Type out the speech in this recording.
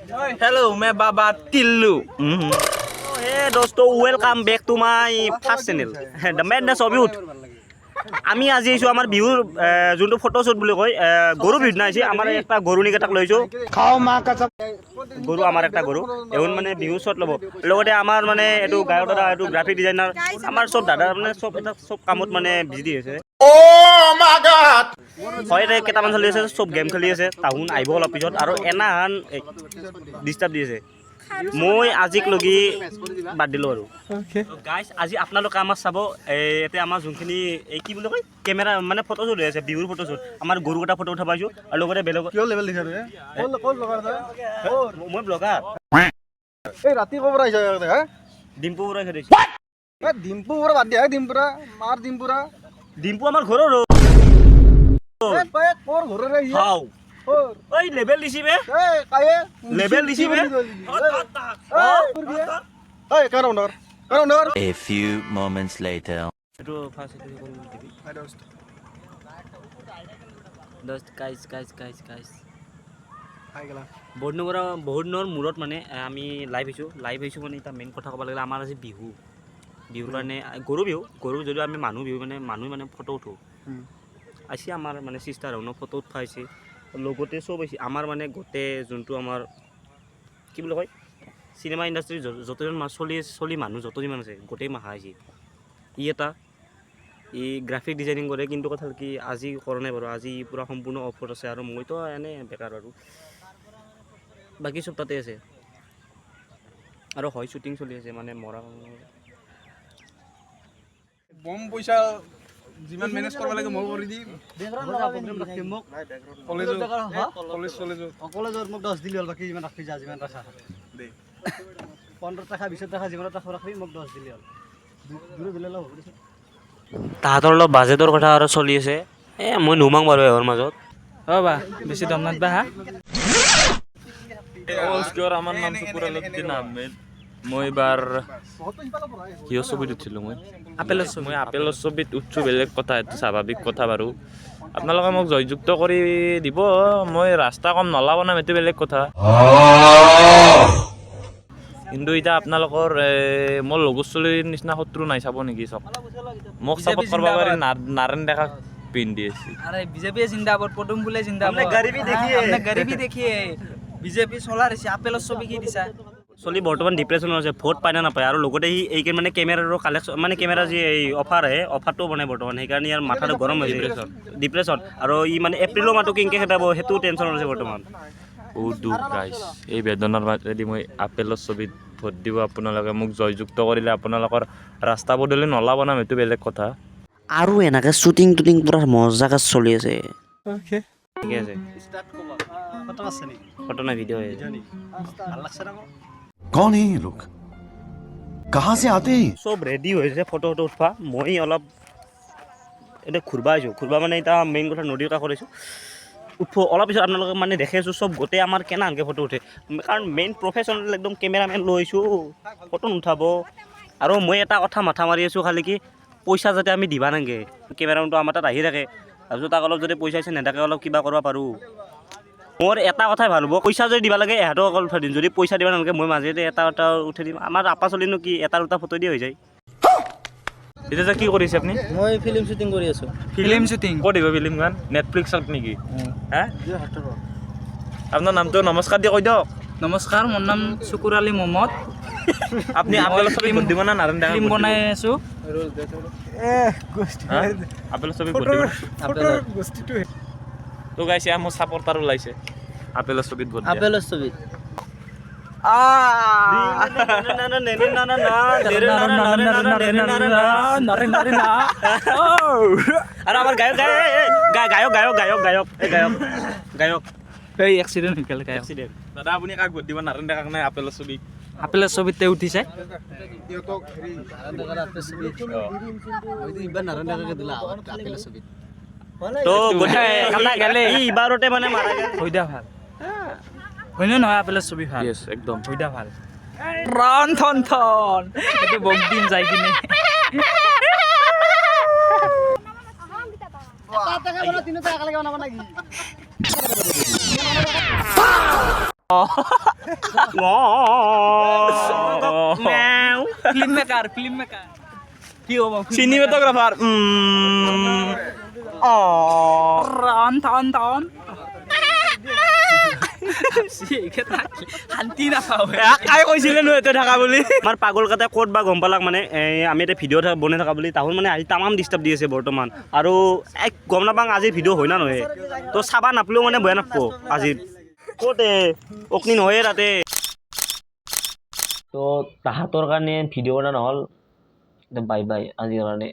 hello मैं बाबा Tillu hey दोस्तों welcome back to my first channel the madness of youth আমি আজি আইছো আমাৰ বিহুৰ যোনটো ফটো শ্বুট বুলি কয় গৰু বিহু নাইছে আমাৰ একটা গৰু নিকেটাক লৈছো খাও মা কাচা গৰু আমাৰ একটা গৰু এখন মানে বিহু শ্বট ল'ব লগতে আমাৰ মানে এটো গায়ক দাদা এটো গ্ৰাফিক ডিজাইনাৰ আমাৰ সব দাদা মানে সব এটা সব কামত মানে বিজি হৈছে ও মা গড হয় ৰে কেটামান চলি আছে সব গেম খেলি আছে তাহুন আইব অলপ পিছত আৰু এনাহান ডিস্টাৰ্ব দি আছে মই আজিক লগি বাদ দিলো আৰু গাইস আজি আপোনালোকে আমাৰ চাব এতে আমাৰ যোনখিনি এই কি বুলি কয় কেমেৰা মানে ফটো শ্বুট হৈ আছে বিহুৰ ফটো শ্বুট আমাৰ গৰু কটা ফটো উঠা পাইছো আৰু লগতে বেলেগ কিয় লেভেল লিখা ৰে কোন ব্লগাৰ মই ব্লগাৰ এই ৰাতি কবৰ আইছা হে ডিম্পুৰা খেদিছ এ ডিম্পুৰা বাদ দিয়া ডিম্পুৰা মাৰ ডিম্পু আমাৰ ঘৰৰ এ কয় কোৰ ঘৰৰ ৰে হাও ওই লেভেল দিছিবে এই কায়ে লেভেল দিছিবে এই কারণর A few moments later এটো ফার্স্ট এটো কোন দিবি দোস্ত গাইস আই গলা বহুনৰ মূৰত মানে আমি লাইভ হৈছো মানে এটা মেইন কথা ক'ব লাগিলে আমাৰ আজি বিহুৰ কাৰণে গৰু যদি আমি মানুহ বিহু মানে ফটো উঠো আসি আমাৰ মানে সিস্টাৰ হনো ফটো উঠাইছে লগতে সব আমাৰ মানে গোটে যোনটো আমাৰ কি বুলি কয় সিনেমা ইণ্ডাষ্ট্ৰি যতজন চলি মানুহ যতজন আছে গোটেই মাহা আহিছে ই গ্ৰাফিক ডিজাইনিং কৰে কিন্তু কথা কি আজি কৰা নাই বাৰু আজি পুৰা সম্পূৰ্ণ অফত আছে আৰু মইতো এনে বেকাৰ আৰু বাকি সব তাতে আছে আৰু হয় শুটিং চলি আছে মানে মৰা বম পইচা যিমান মেনেজ কৰিব লাগে মই কৰি দিম প্ৰগ্ৰাম ৰাখি মোক কলেজৰ মোক 10 দিলি হল বাকি যিমান ৰাখি যা যিমান ৰাখা দে 15 টাকা 20 টাকা যিমান টাকা ৰাখি মোক 10 দিলি হল দূৰে দিলে হ'ব দিছে তাহাঁতৰ অলপ বাজেটৰ কথা আৰু চলি আছে মই নুমাং বাৰু এহৰ মাজত বা বেছি দাম নাদবা হা নমস্কাৰ আমাৰ নাম শুকুৰালুদ্দিন আহমেদ মই এবাৰ কিয় ছবিত উঠিলোঁ মই আপেলৰ ছবিত উঠছোঁ বেলেগ কথা এইটো স্বাভাৱিক কথা বাৰু আপোনালোকে মোক জয়যুক্ত কৰি দিব মই ৰাস্তা কম নলা বনাম এইটো বেলেগ কথা কিন্তু এতিয়া আপোনালোকৰ মোৰ লগৰ চলিৰ নিচিনা শত্ৰু নাই চাব নেকি চাওক মোক চাপৰ্ট কৰিব পাৰি নাৰায়ণ ডেকাক পিন্ধি আছে अरे बीजेपी जिंदाबाद पदुम बुले जिंदाबाद हमने गरीबी देखिए बीजेपी सोलार আছে আপেলৰ ছবি কি দিছা চলি বৰ্তমান ডিপ্ৰেছনত আছে ভোট পায় না নাপায় আৰু লগতে এই মানে কেমেৰাৰ কালেকশ্যন মানে কেমেৰা যি এই অফাৰ আহে অফাৰটো বনাই বৰ্তমান সেইকাৰণে ইয়াৰ মাথাটো গৰম হৈছে ডিপ্ৰেছন আৰু ই মানে এপ্ৰিলৰ মাহটো কেনেকৈ খেদাব সেইটো টেনশ্যন আছে বৰ্তমান বহুত দুখ গাইছ এই বেদনাৰ মাজেদি মই আপেলৰ ছবিত ভোট দিব আপোনালোকে মোক জয়যুক্ত কৰিলে আপোনালোকৰ ৰাস্তা পদূলি নলা বনাম এইটো বেলেগ কথা আৰু এনেকৈ শ্বুটিং পুৰা মজাকৈ চলি আছে ঠিকে আছে ফটো আছে নি ফটো নাই ভিডিঅ' ভাল লাগছে না कौन है ये लोग कहाँ से आते हैं চব ৰেডি হৈছে ফটো উঠবা মই অলপ এতিয়া ঘূৰবা মানে এতিয়া মেইন কথা নদীৰ কাষত আহিছোঁ উঠব অলপ পিছত আপোনালোকে মানে দেখি আছোঁ চব গোটেই আমাৰ কেনেকৈ ফটো উঠে কাৰণ মেইন প্ৰফেশ্যনেল একদম কেমেৰামেন লৈ আহিছোঁ ফটো নুঠাব আৰু মই এটা কথা মাথা মাৰি আছোঁ খালি কি পইচা যাতে আমি দিবা নাগে কেমেৰামেনটো আমাৰ তাত আহি থাকে তাৰপিছত তাক অলপ যদি পইচা আছে নেদাকে অলপ কিবা কৰিব পাৰোঁ মোৰ এটা কথাই ভাল হ'ব পইচা যদি দিব লাগে এহাতো অকল উঠাই দিম যদি পইচা দিব নালাগে মই মাজেতে এটা উঠাই দিম আমাৰ আপা চলিনো কি এটা দুটা ফটো দিয়ে হৈ যায় এতিয়া কি কৰিছে আপুনি মই ফিল্ম শুটিং কৰি আছো ফিল্ম শুটিং ক'ত দিব ফিল্মখন নেটফ্লিক্সত নেকি হা আপোনাৰ নামটো নমস্কাৰ দি কৈ দিয়ক নমস্কাৰ মোৰ নাম শুকুৰ আলী মহম্মদ আপুনি আপেলৰ ছবি ভোট দিব না নাৰায়ণ ডেকা ফিল্ম বনাই আছো আপেলৰ ছবি ভোট দিব তো গাইছে মোৰ ছাপৰ্টাৰ ওলাইছে আপেলৰ ছবিত ভোট দিয়া আপেলৰ ছবিত আৰু আমাৰ গায়ক এই এক্সিডেণ্ট হৈ গ'ল গায়ক এক্সিডেণ্ট দাদা আপুনি কাক ভোট দিব নাৰায়ণ ডেকাক নে আপেলৰ ছবিত আপেলৰ ছবিতে উঠিছে ইবাৰ নাৰায়ণ ডেকাকে দিলা আপেলৰ ছবিত তো এইবাৰতে মানে মাৰা হৈ দিয়া ভাল হয়নে নহয় আপেলৰ ছবি ভাল ইয়েছ একদম হৈ দিয়া ভাল ৰন থন এইটো বক দিম যাই কিনে তিনিটা একেলগে বনাব নেকি ফিল্ম মেকাৰ কি হ'ব চিনেমেটোগ্ৰাফাৰ টাউন শান্তি নাপাওঁ কাই কৈছিলে নো ইয়াতে থাকা বুলি আমাৰ পাগল কাটাই ক'ত বা গম পালাক মানে আমি এটা ভিডিঅ' বনাই থকা বুলি তাহোন মানে আজি তামাম ডিষ্টাৰ্ব দি আছে বৰ্তমান আৰু গম নাপাওঁ আজিৰ ভিডিঅ' হয় না নহয় তো চাবা নাপলেও মানে বেয়া নাপাব আজি ক'তে অগ্নি নহয় তাতে তো তাহাঁতৰ কাৰণে ভিডিঅ' বনা নহ'ল বাই বাই আজিৰ কাৰণে